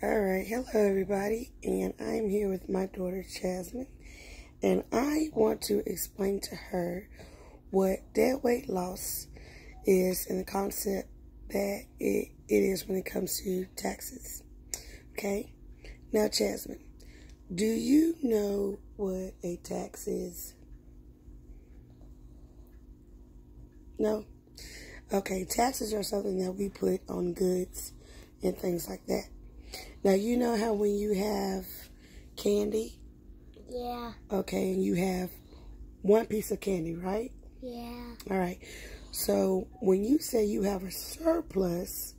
Alright, hello everybody, and I'm here with my daughter Jasmine, and I want to explain to her what dead weight loss is and the concept that it is when it comes to taxes. Okay? Now Jasmine, do you know what a tax is? No? Okay, taxes are something that we put on goods and things like that. Now, you know how when you have candy? Yeah. Okay, and you have one piece of candy, right? Yeah. All right. So, when you say you have a surplus,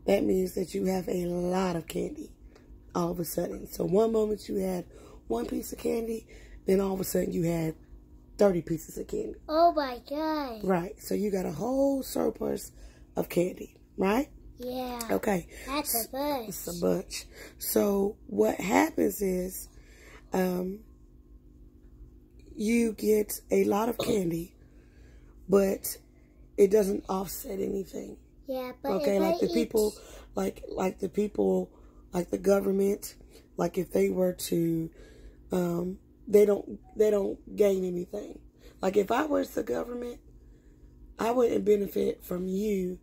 that means that you have a lot of candy all of a sudden. So, one moment you had one piece of candy, then all of a sudden you had 30 pieces of candy. Oh, my God. Right. So, you got a whole surplus of candy, right? Yeah. Okay. That's a bunch. It's a bunch. So what happens is you get a lot of candy, but it doesn't offset anything. Yeah, but okay, if like I the people, like the people, like the government, like if they were to, they don't gain anything. Like if I was the government, I wouldn't benefit from you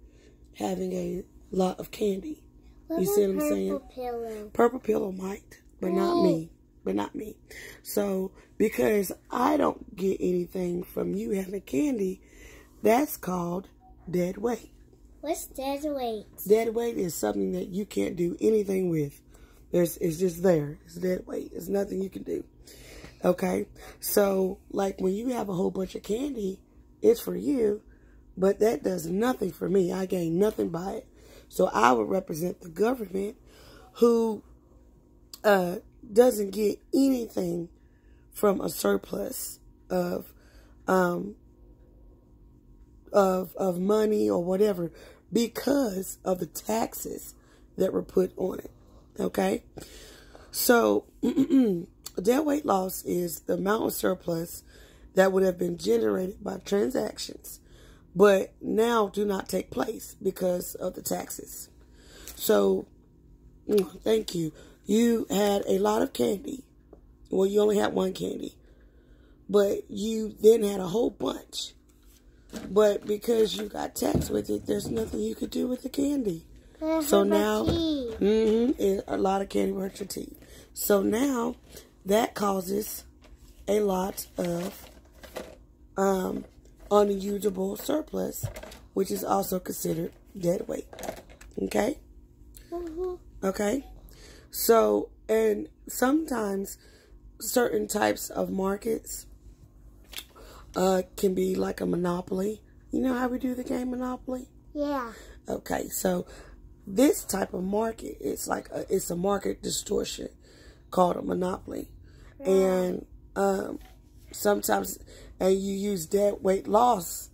having a lot of candy. What You see what I'm saying? Purple Pillow? Purple Pillow might, but not me. But not me. So, because I don't get anything from you having candy, that's called dead weight. What's dead weight? Dead weight is something that you can't do anything with. It's just there. It's dead weight. It's nothing you can do. Okay? So, like when you have a whole bunch of candy, it's for you, but that does nothing for me. I gain nothing by it. So I would represent the government who doesn't get anything from a surplus of money or whatever because of the taxes that were put on it. Okay? So dead weight loss is the amount of surplus that would have been generated by transactions, but now do not take place because of the taxes. So, thank you. You had a lot of candy. Well, you only had one candy. But you then had a whole bunch. But because you got taxed with it, there's nothing you could do with the candy. So now, a lot of candy hurts your teeth. So now, that causes a lot of unusable surplus, which is also considered dead weight. Okay? Okay? So, and sometimes certain types of markets can be like a monopoly. You know how we do the game Monopoly? Yeah. Okay, so this type of market, it's a market distortion called a monopoly. And sometimes, and you use dead weight loss,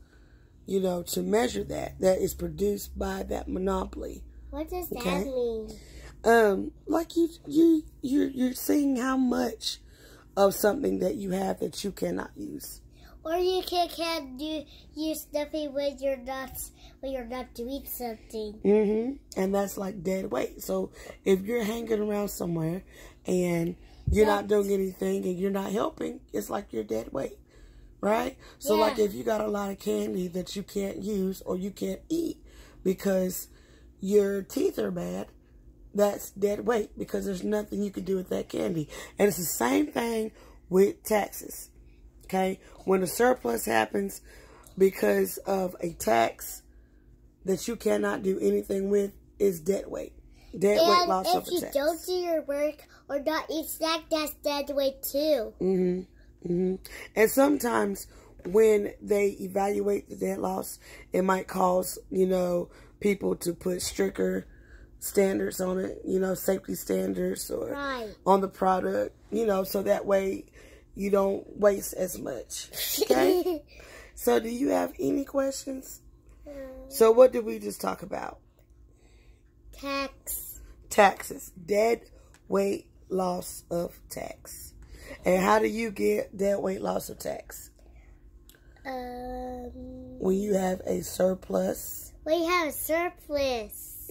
you know, to measure that is produced by that monopoly. What does that mean? Like you're seeing how much of something that you have that you cannot use. Or you can't use nothing when you're not doing something. And that's like dead weight. So if you're hanging around somewhere and you're not doing anything and you're not helping, it's like you're dead weight. Right? So like if you got a lot of candy that you can't use or you can't eat because your teeth are bad, that's dead weight because there's nothing you can do with that candy. And it's the same thing with taxes. Okay? When a surplus happens because of a tax that you cannot do anything with, is dead weight. Dead weight loss of a tax. And if you don't do your work or not eat snack, that's dead weight too. And sometimes when they evaluate the dead loss, it might cause, you know, people to put stricter standards on it, you know, safety standards or on the product, you know, so that way you don't waste as much. Okay? So do you have any questions? So what did we just talk about? Taxes. Dead weight loss of tax. And how do you get dead weight loss of tax? When you have a surplus. When you have a surplus.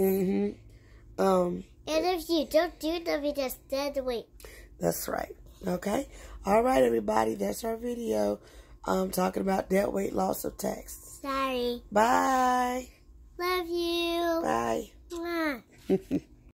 And if you don't do nothing, that's dead weight. That's right. Okay. All right, everybody. That's our video. Talking about dead weight loss of tax. Sorry. Bye. Love you. Bye. Mwah.